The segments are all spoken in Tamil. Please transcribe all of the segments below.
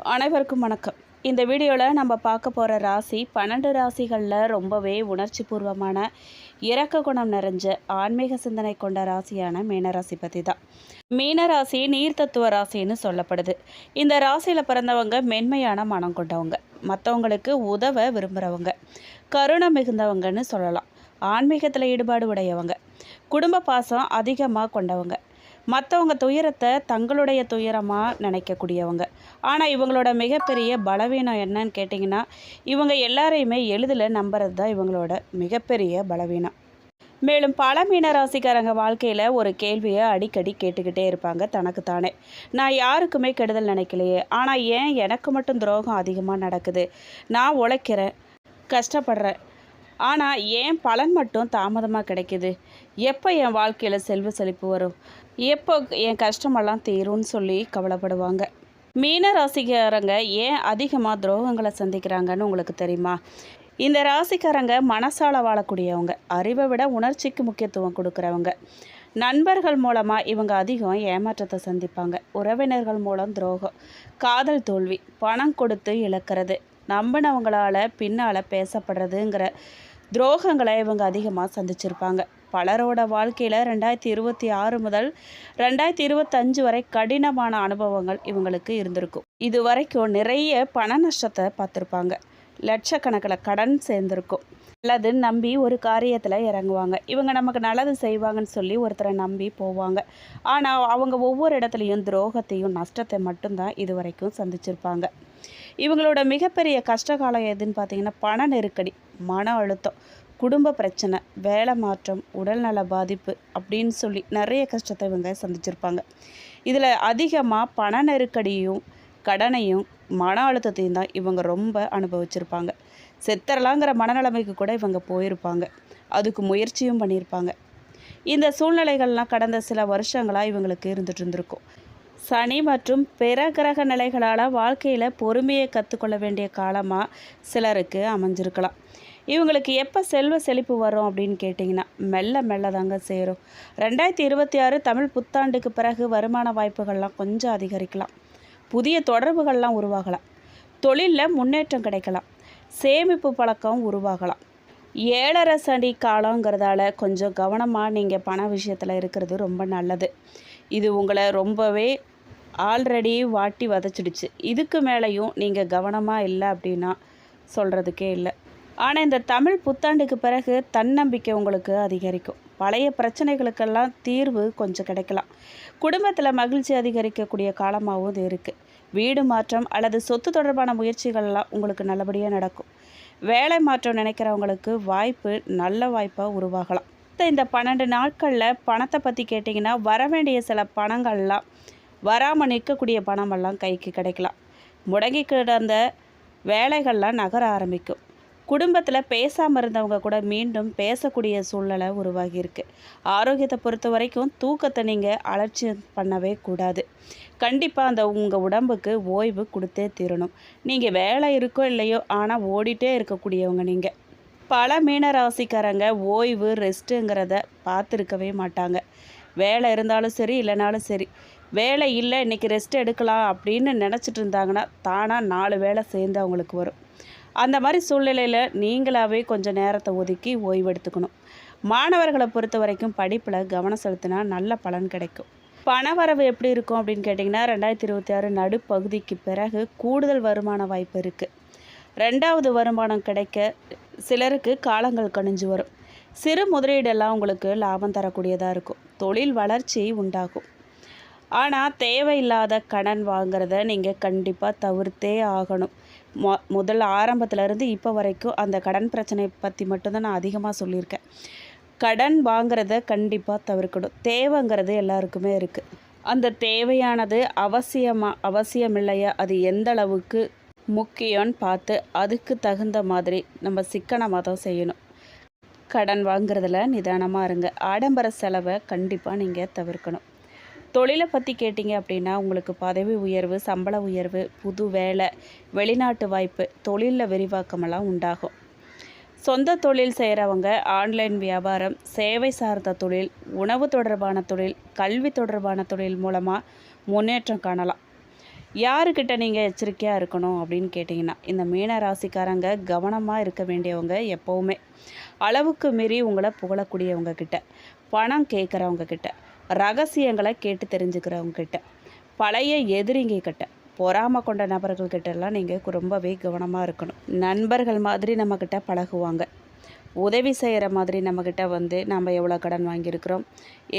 அனைவருக்கும் வணக்கம். இந்த வீடியோவில் நம்ம பார்க்க போகிற ராசி 12 ராசிகளில் ரொம்பவே உணர்ச்சி பூர்வமான இரக்க குணம் நிறைஞ்ச ஆன்மீக சிந்தனை கொண்ட ராசியான மீனராசி பற்றி தான். மீனராசி நீர் தத்துவ ராசின்னு சொல்லப்படுது. இந்த ராசியில் பிறந்தவங்க மென்மையான மனம் கொண்டவங்க, மற்றவங்களுக்கு உதவ விரும்புகிறவங்க, கருணை மிகுந்தவங்கன்னு சொல்லலாம். ஆன்மீகத்தில் ஈடுபாடு உடையவங்க, குடும்ப பாசம் அதிகமாக கொண்டவங்க, மற்றவங்க துயரத்தை தங்களுடைய துயரமாக நினைக்கக்கூடியவங்க. ஆனால் இவங்களோட மிகப்பெரிய பலவீனம் என்னன்னு கேட்டிங்கன்னா, இவங்க எல்லாரையுமே எளிதில் நம்புறது தான் இவங்களோட மிகப்பெரிய பலவீனம். மேலும் பல மீனராசிக்காரங்க வாழ்க்கையில் ஒரு கேள்வியை அடிக்கடி கேட்டுக்கிட்டே இருப்பாங்க தனக்குத்தானே. நான் யாருக்குமே கெடுதல் நினைக்கலையே, ஆனால் ஏன் எனக்கு மட்டும் துரோகம் அதிகமாக நடக்குது? நான் உழைக்கிறேன், கஷ்டப்படுறேன், ஆனால் ஏன் பலன் மட்டும் தாமதமாக கிடைக்குது? எப்போ என் வாழ்க்கையில் செல்வ செழிப்பு வரும்? எப்போ என் கஷ்டமெல்லாம் தீரும்னு சொல்லி கவலைப்படுவாங்க. மீன ராசிக்காரங்க ஏன் அதிகமாக துரோகங்களை சந்திக்கிறாங்கன்னு உங்களுக்கு தெரியுமா? இந்த ராசிக்காரங்க மனசால வாழக்கூடியவங்க, அறிவை விட உணர்ச்சிக்கு முக்கியத்துவம் கொடுக்குறவங்க. நண்பர்கள் மூலமாக இவங்க அதிகம் ஏமாற்றத்தை சந்திப்பாங்க. உறவினர்கள் மூலம் துரோகம், காதல் தோல்வி, பணம் கொடுத்து இழக்கிறது, நம்பினவங்களால் பின்னால் பேசப்படுறதுங்கிற துரோகங்களை இவங்க அதிகமாக சந்திச்சிருப்பாங்க. பலரோட வாழ்க்கையில் 2026 முதல் 2025 வரை கடினமான அனுபவங்கள் இவங்களுக்கு இருந்திருக்கும். இது வரைக்கும் நிறைய பண நஷ்டத்தை பார்த்துருப்பாங்க. லட்சக்கணக்கில் கடன் சேர்ந்துருக்கும். நல்லது நம்பி ஒரு காரியத்தில் இறங்குவாங்க. இவங்க நமக்கு நல்லது செய்வாங்கன்னு சொல்லி ஒருத்தரை நம்பி போவாங்க. ஆனால் அவங்க ஒவ்வொரு இடத்துலையும் துரோகத்தையும் நஷ்டத்தை மட்டும்தான் இது வரைக்கும் சந்திச்சிருப்பாங்க. இவங்களோட மிகப்பெரிய கஷ்டகாலம் எதுன்னு பார்த்தீங்கன்னா, பண நெருக்கடி, மன அழுத்தம், குடும்ப பிரச்சனை, வேலை மாற்றம், உடல்நல பாதிப்பு அப்படின்னு சொல்லி நிறைய கஷ்டத்தை இவங்க சந்திச்சிருப்பாங்க. இதில் அதிகமாக பண நெருக்கடியும் கடனையும் மன அழுத்தத்தையும் தான் இவங்க ரொம்ப அனுபவிச்சிருப்பாங்க. செத்தரலாங்கிற மனநிலைமைக்கு கூட இவங்க போயிருப்பாங்க. அதுக்கு முயற்சியும் பண்ணியிருப்பாங்க. இந்த சூழ்நிலைகள்லாம் கடந்த சில வருஷங்களாக இவங்களுக்கு இருந்துட்டு இருந்திருக்கும். சனி மற்றும் பிற கிரக நிலைகளால் வாழ்க்கையில் பொறுமையை கற்றுக்கொள்ள வேண்டிய காலமாக சிலருக்கு அமைஞ்சிருக்கலாம். இவங்களுக்கு எப்போ செல்வ செழிப்பு வரும் அப்படின்னு கேட்டிங்கன்னா, மெல்ல மெல்ல தாங்க சேரும். 2026 தமிழ் புத்தாண்டுக்கு பிறகு வருமான வாய்ப்புகள்லாம் கொஞ்சம் அதிகரிக்கலாம். புதிய தொடர்புகள்லாம் உருவாகலாம். தொழிலில் முன்னேற்றம் கிடைக்கலாம். சேமிப்பு பழக்கம் உருவாகலாம். 7.5 சனி காலங்கிறதால கொஞ்சம் கவனமாக நீங்கள் பண விஷயத்தில் இருக்கிறது ரொம்ப நல்லது. இது உங்களை ரொம்பவே ஆல்ரெடி வாட்டி வதச்சிடுச்சு. இதுக்கு மேலேயும் நீங்கள் கவனமாக இல்லை அப்படின்னா சொல்கிறதுக்கே இல்லை. ஆனால் இந்த தமிழ் புத்தாண்டுக்கு பிறகு தன்னம்பிக்கை உங்களுக்கு அதிகரிக்கும். பழைய பிரச்சனைகளுக்கெல்லாம் தீர்வு கொஞ்சம் கிடைக்கலாம். குடும்பத்தில் மகிழ்ச்சி அதிகரிக்கக்கூடிய காலமாகவும் இது இருக்குது. வீடு மாற்றம் அல்லது சொத்து தொடர்பான முயற்சிகள்லாம் உங்களுக்கு நல்லபடியாக நடக்கும். வேலை மாற்றம் நினைக்கிறவங்களுக்கு வாய்ப்பு நல்ல வாய்ப்பாக உருவாகலாம். இந்த 12 நாட்களில் பணத்தை பற்றி கேட்டிங்கன்னா, வர வேண்டிய சில பணங்கள்லாம் வராமல் நிற்கக்கூடிய பணமெல்லாம் கைக்கு கிடைக்கலாம். முடங்கி கிடந்த வேலைகள்லாம் நகர ஆரம்பிக்கும். குடும்பத்தில் பேசாமல் இருந்தவங்க கூட மீண்டும் பேசக்கூடிய சூழ்நிலை உருவாகியிருக்கு. ஆரோக்கியத்தை பொறுத்த வரைக்கும் தூக்கத்தை நீங்கள் அலட்சியம் பண்ணவே கூடாது. கண்டிப்பாக உங்கள் உடம்புக்கு ஓய்வு கொடுத்தே தீரணும். நீங்கள் வேலை இருக்கோ இல்லையோ, ஆனால் ஓடிட்டே இருக்கக்கூடியவங்க நீங்கள். பல மீனராசிக்காரங்க ஓய்வு ரெஸ்ட்டுங்கிறத பார்த்துருக்கவே மாட்டாங்க. வேலை இருந்தாலும் சரி, இல்லைனாலும் சரி, வேலை இல்லை இன்றைக்கி ரெஸ்ட் எடுக்கலாம் அப்படின்னு நினச்சிட்டு இருந்தாங்கன்னா தானாக 4 வேலை சேர்ந்து அவங்களுக்கு வரும். அந்த மாதிரி சூழ்நிலையில் நீங்களாகவே கொஞ்சம் நேரத்தை ஒதுக்கி ஓய்வு எடுத்துக்கணும். மாணவர்களை பொறுத்த வரைக்கும் படிப்பில் கவனம் செலுத்தினா நல்ல பலன் கிடைக்கும். பணவரவு எப்படி இருக்கும் அப்படின்னு கேட்டிங்கன்னா, 2026 நடுப்பகுதிக்கு பிறகு கூடுதல் வருமான வாய்ப்பு இருக்குது. 2வது வருமானம் கிடைக்க சிலருக்கு காலங்கள் கணிஞ்சு வரும். சிறு முதலீடெல்லாம் உங்களுக்கு லாபம் தரக்கூடியதாக இருக்கும். தொழில் வளர்ச்சி உண்டாகும். ஆனால் தேவையில்லாத கடன் வாங்கிறத நீங்கள் கண்டிப்பாக தவிர்த்தே ஆகணும். முதல்ல ஆரம்பத்துலேருந்து இப்போ வரைக்கும் அந்த கடன் பிரச்சனையை பற்றி மட்டும்தான் நான் அதிகமாக சொல்லியிருக்கேன். கடன் வாங்கிறத கண்டிப்பாக தவிர்க்கணும். தேவைங்கிறது எல்லாருக்குமே இருக்குது. அந்த தேவையானது அவசியம் இல்லையா, அது எந்த அளவுக்கு முக்கியம்னு பார்த்து அதுக்கு தகுந்த மாதிரி நம்ம சிக்கனமாக தான் செய்யணும். கடன் வாங்குறதுல நிதானமாக இருங்க. ஆடம்பர செலவை கண்டிப்பாக நீங்கள் தவிர்க்கணும். தொழிலை பற்றி கேட்டிங்க அப்படின்னா, உங்களுக்கு பதவி உயர்வு, சம்பள உயர்வு, புது வேலை, வெளிநாட்டு வாய்ப்பு, தொழிலில் விரிவாக்கமெல்லாம் உண்டாகும். சொந்த தொழில் செய்கிறவங்க ஆன்லைன் வியாபாரம், சேவை சார்ந்த தொழில், உணவு தொடர்பான தொழில், கல்வி தொடர்பான தொழில் மூலமாக முன்னேற்றம் காணலாம். யாருக்கிட்ட நீங்கள் எச்சரிக்கையாக இருக்கணும் அப்படின்னு கேட்டிங்கன்னா, இந்த மீன ராசிக்காரங்க கவனமாக இருக்க வேண்டியவங்க எப்போவுமே. அளவுக்கு மீறி உங்களை புகழக்கூடியவங்க கிட்ட, பணம் கேட்குறவங்க கிட்ட, ரகசியங்களை கேட்டு தெரிஞ்சுக்கிறவங்க கிட்ட, பழைய எதிரிங்க கிட்ட, பொறாமை கொண்ட நபர்கள்கிட்டலாம் நீங்கள் ரொம்பவே கவனமாக இருக்கணும். நண்பர்கள் மாதிரி நம்மக்கிட்ட பழகுவாங்க. உதவி செய்கிற மாதிரி நம்மக்கிட்ட வந்து நம்ம எவ்வளோ கடன் வாங்கியிருக்கிறோம்,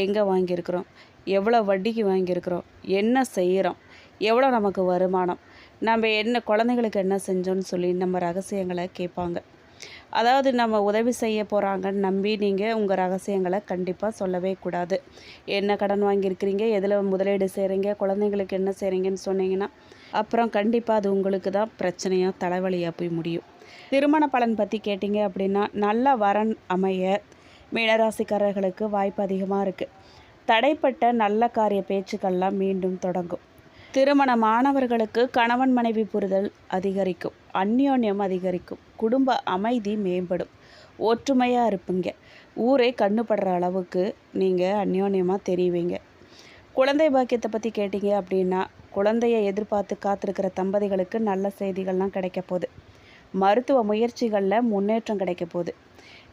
எங்கே வாங்கியிருக்கிறோம், எவ்வளோ வட்டிக்கு வாங்கியிருக்கிறோம், என்ன செய்கிறோம், எவ்வளோ நமக்கு வருமானம், நம்ம என்ன குழந்தைங்களுக்கு என்ன செஞ்சோன்னு சொல்லி நம்ம ரகசியங்களை கேட்பாங்க. அதாவது நம்ம உதவி செய்ய போகிறாங்கன்னு நம்பி நீங்கள் உங்கள் ரகசியங்களை கண்டிப்பாக சொல்லவே கூடாது. என்ன கடன் வாங்கியிருக்கிறீங்க, எதில் முதலீடு செய்கிறீங்க, குழந்தைங்களுக்கு என்ன செய்கிறீங்கன்னு சொன்னீங்கன்னா அப்புறம் கண்டிப்பாக அது உங்களுக்கு தான் பிரச்சனையாக தலைவலியாக போய் முடியும். திருமண பலன் பற்றி கேட்டிங்க அப்படின்னா, நல்ல வரன் அமைய மீனராசிக்காரர்களுக்கு வாய்ப்பு அதிகமாக இருக்குது. தடைப்பட்ட நல்ல காரிய பேச்சுக்கள்லாம் மீண்டும் தொடங்கும். திருமணமானவர்களுக்கு கணவன் மனைவி புரிதல் அதிகரிக்கும், அந்யோன்யம் அதிகரிக்கும், குடும்ப அமைதி மேம்படும், ஒற்றுமையாக இருப்பீங்க. ஊரே கண்ணுப்படுற அளவுக்கு நீங்கள் அந்யோன்யமாக தெரிவிங்க. குழந்தை பாக்கியத்தை பற்றி கேட்டிங்க அப்படின்னா, குழந்தையை எதிர்பார்த்து காத்திருக்கிற தம்பதிகளுக்கு நல்ல செய்திகள்லாம் கிடைக்க போகுது. மருத்துவ முயற்சிகளில் முன்னேற்றம் கிடைக்க போகுது.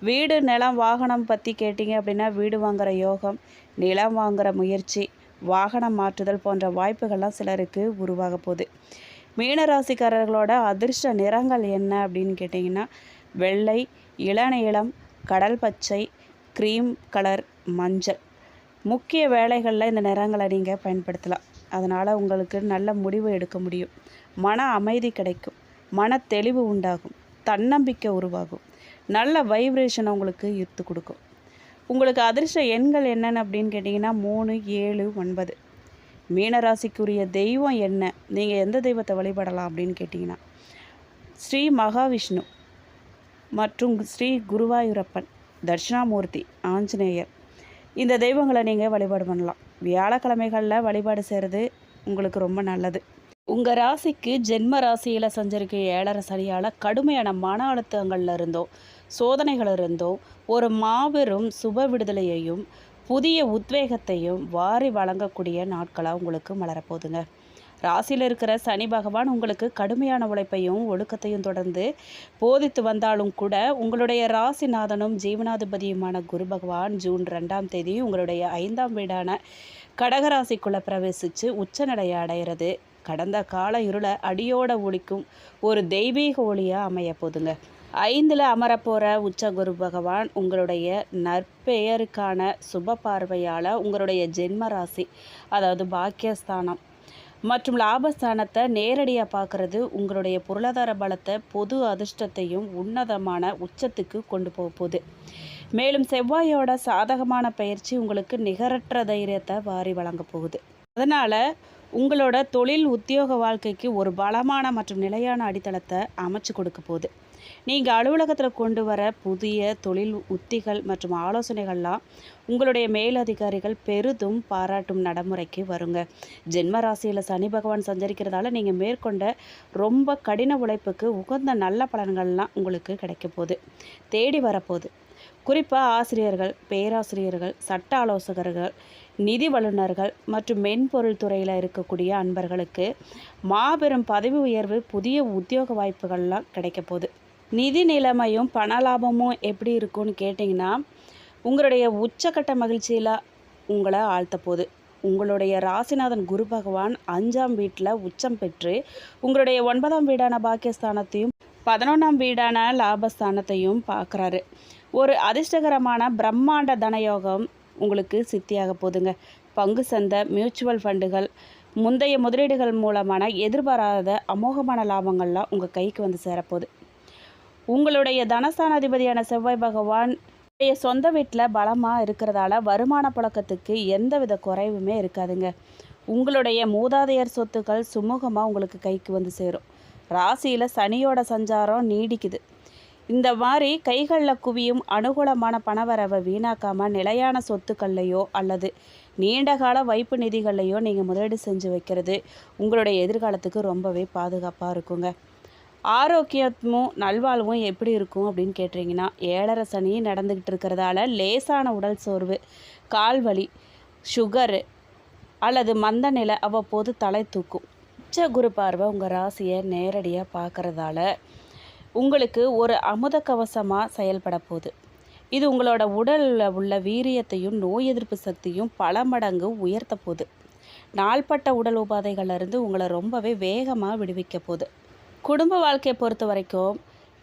வீடு நிலம் வாகனம் பற்றி கேட்டிங்க அப்படின்னா, வீடு வாங்குகிற யோகம், நிலம் வாங்குகிற முயற்சி, வாகனம் மாற்றுதல் போன்ற வாய்ப்புகள்லாம் சிலருக்கு உருவாக போகுது. மீனராசிக்காரர்களோட அதிர்ஷ்ட நிறங்கள் என்ன அப்படின்னு கேட்டிங்கன்னா, வெள்ளை, இளநீலம், கடல் பச்சை, க்ரீம் கலர், மஞ்சள். முக்கிய வேலைகளில் இந்த நிறங்களை நீங்கள் பயன்படுத்தலாம். அதனால் உங்களுக்கு நல்ல முடிவு எடுக்க முடியும். மன அமைதி கிடைக்கும், மன தெளிவு உண்டாகும், தன்னம்பிக்கை உருவாகும், நல்ல வைப்ரேஷனை உங்களுக்கு ஈர்த்து கொடுக்கும். உங்களுக்கு அதிர்ஷ்ட எண்கள் என்னென்னு அப்படின்னு கேட்டிங்கன்னா 3, 7, 9. மீனராசிக்குரிய தெய்வம் என்ன, நீங்கள் எந்த தெய்வத்தை வழிபடலாம் அப்படின்னு கேட்டிங்கன்னா, ஸ்ரீ மகாவிஷ்ணு மற்றும் ஸ்ரீ குருவாயூரப்பன், தட்சிணாமூர்த்தி, ஆஞ்சநேயர், இந்த தெய்வங்களை நீங்கள் வழிபாடு பண்ணலாம். வியாழக்கிழமைகளில் வழிபாடு செய்கிறது உங்களுக்கு ரொம்ப நல்லது. உங்கள் ராசிக்கு ஜென்ம ராசியில் சஞ்சரிக்க 7.5 சனியால் கடுமையான மன அழுத்தங்கள்ல இருந்தோ சோதனைகள் இருந்தோ ஒரு மாபெரும் சுப விடுதலையையும் புதிய உத்வேகத்தையும் வாரி வழங்கக்கூடிய நாட்களாக உங்களுக்கு மலரப்போகுதுங்க. ராசியில் இருக்கிற சனி பகவான் உங்களுக்கு கடுமையான உழைப்பையும் ஒழுக்கத்தையும் தொடர்ந்து போதித்து வந்தாலும் கூட, உங்களுடைய ராசிநாதனும் ஜீவனாதிபதியுமான குரு பகவான் ஜூன் 2ஆம் தேதி உங்களுடைய 5ஆம் வீடான கடகராசிக்குள்ளே பிரவேசித்து உச்சநிலையை அடைகிறது கடந்த கால இருளை அடியோட ஒழிக்கும் ஒரு தெய்வீக ஒளியாக அமைய போதுங்க. 5ல் அமரப்போகிற உச்ச குரு பகவான் உங்களுடைய நற்பெயருக்கான சுப பார்வையால் உங்களுடைய ஜென்ம ராசி, அதாவது பாக்கியஸ்தானம் மற்றும் லாபஸ்தானத்தை நேரடியாக பார்க்குறது உங்களுடைய பொருளாதார பலத்தை, பொது அதிர்ஷ்டத்தையும் உன்னதமான உச்சத்துக்கு கொண்டு போக போகுது. மேலும் செவ்வாயோட சாதகமான பயிற்சி உங்களுக்கு நிகரற்ற தைரியத்தை வாரி வழங்க போகுது. அதனால் உங்களோட தொழில் உத்தியோக வாழ்க்கைக்கு ஒரு பலமான மற்றும் நிலையான அடித்தளத்தை அமைச்சு கொடுக்க போகுது. நீங்கள் அலுவலகத்தில் கொண்டு வர புதிய தொழில் உத்திகள் மற்றும் ஆலோசனைகள்லாம் உங்களுடைய மேலதிகாரிகள் பெரிதும் பாராட்டும் நடைமுறைக்கு வருங்க. ஜென்ம ராசியில் சனி பகவான் சஞ்சரிக்கிறதால நீங்கள் மேற்கொண்ட ரொம்ப கடின உழைப்புக்கு உகந்த நல்ல பலன்கள்லாம் உங்களுக்கு கிடைக்க போகுது, தேடி வரப்போகுது. குறிப்பாக ஆசிரியர்கள், பேராசிரியர்கள், சட்ட ஆலோசகர்கள், நிதி வல்லுநர்கள் மற்றும் மென்பொருள் துறையில் இருக்கக்கூடிய அன்பர்களுக்கு மாபெரும் பதவி உயர்வு, புதிய உத்தியோக வாய்ப்புகள்லாம் கிடைக்க போகுது. நிதி நிலைமையும் பண லாபமும் எப்படி இருக்கும்னு கேட்டிங்கன்னா, உங்களுடைய உச்சக்கட்ட மகிழ்ச்சியில் உங்களை ஆழ்த்த போகுது. உங்களுடைய ராசிநாதன் குரு பகவான் 5ஆம் வீட்டில் உச்சம் பெற்று உங்களுடைய 9ஆம் வீடான பாக்கியஸ்தானத்தையும் 11ஆம் வீடான லாபஸ்தானத்தையும் பார்க்குறாரு. ஒரு அதிர்ஷ்டகரமான பிரம்மாண்ட தனயோகம் உங்களுக்கு சித்தியாக போதுங்க. பங்கு சந்தை, மியூச்சுவல் ஃபண்டுகள், முந்தைய முதலீடுகள் மூலமான எதிர்பாராத அமோகமான லாபங்கள்லாம் உங்கள் கைக்கு வந்து சேரப்போகுது. உங்களுடைய தனஸ்தானாதிபதியான செவ்வாய் பகவான் சொந்த வீட்டில் பலமாக இருக்கிறதால வருமான புழக்கத்துக்கு எந்தவித குறைவுமே இருக்காதுங்க. உங்களுடைய மூதாதையர் சொத்துக்கள் சுமூகமாக உங்களுக்கு கைக்கு வந்து சேரும். ராசியில் சனியோட சஞ்சாரம் நீடிக்குது. இந்த மாதிரி கைகளில் குவியும் அனுகூலமான பணவரவை வீணாக்காமல் நிலையான சொத்துக்கள்லையோ அல்லது நீண்டகால வைப்பு நிதிகள்லையோ நீங்கள் முதலீடு செஞ்சு வைக்கிறது உங்களுடைய எதிர்காலத்துக்கு ரொம்பவே பாதுகாப்பாக இருக்குங்க. ஆரோக்கியமும் நல்வாழ்வும் எப்படி இருக்கும் அப்படின்னு கேட்டிங்கன்னா, 7.5 சனி நடந்துக்கிட்டு இருக்கிறதால லேசான உடல் சோர்வு, கால் வலி, சுகரு அல்லது மந்த நிலை அவ்வப்போது தலை தூக்கும். உச்ச குரு பார்வை உங்கள் ராசியை நேரடியாக பார்க்குறதால உங்களுக்கு ஒரு அமுத கவசமாக செயல்பட போகுது. இது உங்களோட உடலில் உள்ள வீரியத்தையும் நோய் எதிர்ப்பு சக்தியும் பல மடங்கு உயர்த்த போகுது. நாள்பட்ட உடல் உபாதைகள்லேருந்து உங்களை ரொம்பவே வேகமாக விடுவிக்க போகுது. குடும்ப வாழ்க்கையை பொறுத்த வரைக்கும்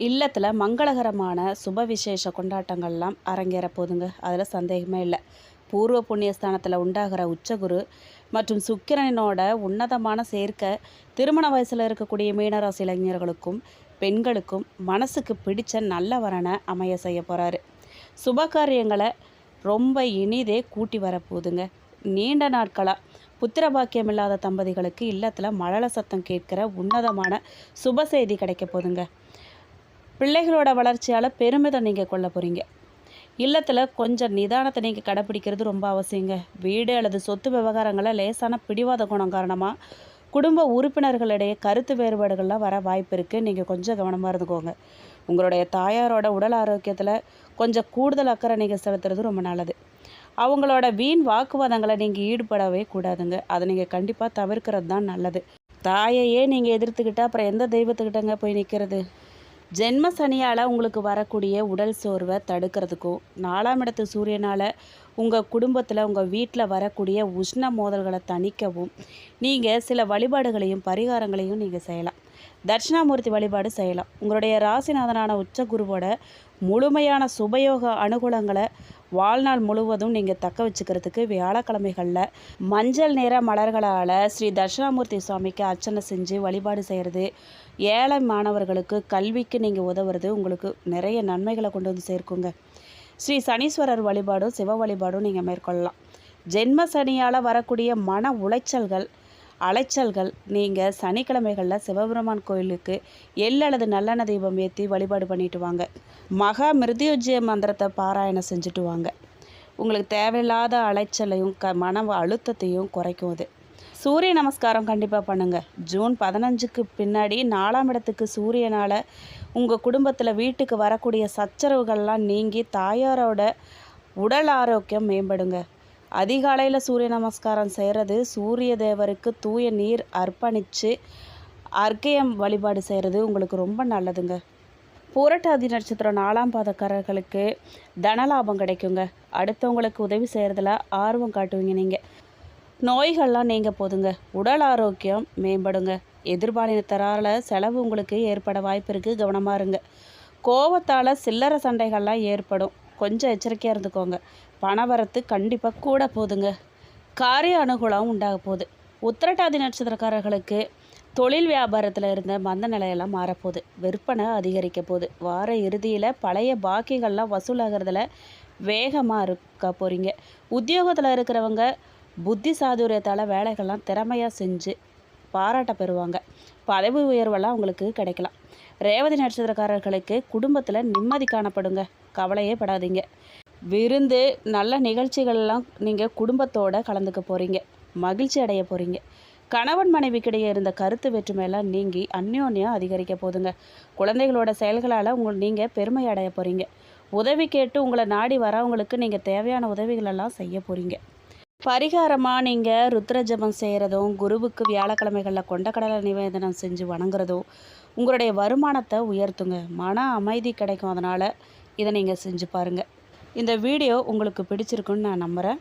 இல்லத்தில் மங்களகரமான சுப விசேஷ கொண்டாட்டங்கள்லாம் அரங்கேற போதுங்க. அதில் சந்தேகமே இல்லை. பூர்வ புண்ணியஸ்தானத்தில் உண்டாகிற உச்சகுரு மற்றும் சுக்கிரனோட உன்னதமான சேர்க்கை திருமண வயசில் இருக்கக்கூடிய மீனராசி இளைஞர்களுக்கும் பெண்களுக்கும் மனசுக்கு பிடிச்ச நல்ல வரனை அமைய செய்ய போகிறாரு. சுபகாரியங்களை ரொம்ப இனிதே கூட்டி வரப்போகுதுங்க. நீண்ட நாட்களாக புத்திர பாக்கியம் இல்லாத தம்பதிகளுக்கு இல்லத்தில் மழலை சத்தம் கேட்குற உன்னதமான சுப செய்தி கிடைக்க போதுங்க. பிள்ளைகளோட வளர்ச்சியால் பெருமிதம் நீங்கள் கொள்ள போகிறீங்க. இல்லத்தில் கொஞ்சம் நிதானத்தை நீங்கள் கடைப்பிடிக்கிறது ரொம்ப அவசியங்க. வீடு அல்லது சொத்து விவகாரங்களை லேசான பிடிவாத குணம் காரணமாக குடும்ப உறுப்பினர்களிடையே கருத்து வேறுபாடுகள்லாம் வர வாய்ப்பு இருக்குது. நீங்கள் கொஞ்சம் கவனமாக இருந்துக்கோங்க. உங்களுடைய தாயாரோட உடல் ஆரோக்கியத்தில் கொஞ்சம் கூடுதல் அக்கறை நீங்கள் செலுத்துறது ரொம்ப நல்லது. அவங்களோட வீண் வாக்குவாதங்களை நீங்கள் ஈடுபடவே கூடாதுங்க. அதை நீங்கள் கண்டிப்பாக தவிர்க்கிறது தான் நல்லது. தாயையே நீங்கள் எதிர்த்துக்கிட்டால் அப்புறம் எந்த தெய்வத்துக்கிட்டங்க போய் நிற்கிறது? ஜென்ம சனியால் உங்களுக்கு வரக்கூடிய உடல் சோர்வை தடுக்கிறதுக்கும் 4ஆம் இடத்து சூரியனால் உங்கள் குடும்பத்தில் உங்கள் வீட்டில் வரக்கூடிய உஷ்ண மோதல்களை தணிக்கவும் நீங்கள் சில வழிபாடுகளையும் பரிகாரங்களையும் நீங்கள் செய்யலாம். தட்சிணாமூர்த்தி வழிபாடு செய்யலாம். உங்களுடைய ராசிநாதனான உச்சகுருவோட முழுமையான சுபயோக அனுகூலங்களை வாழ்நாள் முழுவதும் நீங்கள் தக்க வச்சுக்கிறதுக்கு வியாழக்கிழமைகளில் மஞ்சள் நிற மலர்களால் ஸ்ரீ தட்சிணாமூர்த்தி சுவாமிக்கு அர்ச்சனை செஞ்சு வழிபாடு செய்கிறது, ஏழை மாணவர்களுக்கு கல்விக்கு நீங்கள் உதவுறது உங்களுக்கு நிறைய நன்மைகளை கொண்டு வந்து சேர்க்குங்க. ஸ்ரீ சனீஸ்வரர் வழிபாடும் சிவ வழிபாடும் நீங்கள் மேற்கொள்ளலாம். ஜென்ம சனியால் வரக்கூடிய மன அலைச்சல்கள் நீங்கள் சனிக்கிழமைகளில் சிவபெருமான் கோயிலுக்கு அல்லது நல்லெண்ணெய் தீபம் ஏற்றி வழிபாடு பண்ணிட்டு வாங்க. மகா மிருத்யுஜய மந்திரத்தை பாராயணம் செஞ்சுட்டு வாங்க. உங்களுக்கு தேவையில்லாத அலைச்சலையும் மன அழுத்தத்தையும் குறைக்கும். அது சூரிய நமஸ்காரம் கண்டிப்பாக பண்ணுங்கள். ஜூன் 15க்கு பின்னாடி 4ஆம் இடத்துக்கு சூரியனால் உங்கள் குடும்பத்தில் வீட்டுக்கு வரக்கூடிய சச்சரவுகள்லாம் நீங்கி தாயாரோட உடல் ஆரோக்கியம் மேம்படுங்க. அதிகாலையில் சூரிய நமஸ்காரம் செய்கிறது, சூரிய தேவருக்கு தூய நீர் அர்ப்பணித்து அர்க்கியம் வழிபாடு செய்கிறது உங்களுக்கு ரொம்ப நல்லதுங்க. புரட்டாதி நட்சத்திரம் 4ஆம் பாதக்காரர்களுக்கு தனலாபம் கிடைக்குங்க. அடுத்தவங்களுக்கு உதவி செய்கிறதுல ஆர்வம் காட்டுவீங்க. நீங்கள் நோய்கள்லாம் நீங்கள் போதுங்க. உடல் ஆரோக்கியம் மேம்படுங்க. எதிர்பாலினத்தரால் செலவு உங்களுக்கு ஏற்பட வாய்ப்பு இருக்குது. கவனமாக இருங்க. கோபத்தால் சில்லறை சண்டைகள்லாம் ஏற்படும். கொஞ்சம் எச்சரிக்கையாக இருந்துக்கோங்க. பணவரத்து கண்டிப்பாக கூட போதுங்க. காரிய அனுகூலம் உண்டாக போகுது. உத்திரட்டாதி நட்சத்திரக்காரர்களுக்கு தொழில் வியாபாரத்தில் இருந்த மந்த நிலையெல்லாம் மாறப்போகுது. விற்பனை அதிகரிக்க போகுது. வார இறுதியில் பழைய பாக்கிகள்லாம் வசூலாகிறதுல வேகமாக இருக்க போகிறீங்க. உத்தியோகத்தில் இருக்கிறவங்க புத்தி சாதுரியத்தால் வேலைகள்லாம் திறமையாக செஞ்சு பாராட்ட பெறுவாங்க. பதவி உயர்வெல்லாம் உங்களுக்கு கிடைக்கலாம். ரேவதி நட்சத்திரக்காரர்களுக்கு குடும்பத்தில் நிம்மதி காணப்படுங்க. கவலையே படாதீங்க. விருந்து நல்ல நிகழ்ச்சிகள்லாம் நீங்கள் குடும்பத்தோடு கலந்துக்க போகிறீங்க. மகிழ்ச்சி அடைய போகிறீங்க. கணவன் மனைவிக்கிடையே இருந்த கருத்து வேற்றுமையெல்லாம் நீங்கி அந்யோன்யம் அதிகரிக்க போதுங்க. குழந்தைகளோட செயல்களால் நீங்கள் பெருமை அடைய போகிறீங்க. உதவி கேட்டு உங்களை நாடி வரவங்களுக்கு நீங்கள் தேவையான உதவிகளெல்லாம் செய்ய போகிறீங்க. பரிகாரமாக நீங்கள் ருத்ர ஜபம் செய்கிறதும் குருவுக்கு வியாழக்கிழமைகளில் கொண்டக்கடலை நிவேதனம் செஞ்சு வணங்குறதும் உங்களுடைய வருமானத்தை உயர்த்துங்க. மன அமைதி கிடைக்கும். அதனால் இதை நீங்கள் செஞ்சு பாருங்கள். இந்த வீடியோ உங்களுக்கு பிடிச்சிருக்குன்னு நான் நம்புகிறேன்.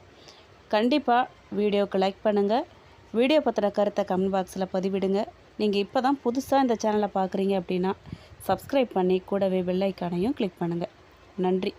கண்டிப்பாக வீடியோவுக்கு லைக் பண்ணுங்கள். வீடியோ பற்றின கருத்தை கமெண்ட் பாக்ஸில் பதிவிடுங்க. நீங்கள் இப்போ தான் புதுசாக இந்த சேனலை பார்க்குறீங்க அப்படின்னா சப்ஸ்கிரைப் பண்ணி கூடவே பெல் ஐக்கானையும் கிளிக் பண்ணுங்கள். நன்றி.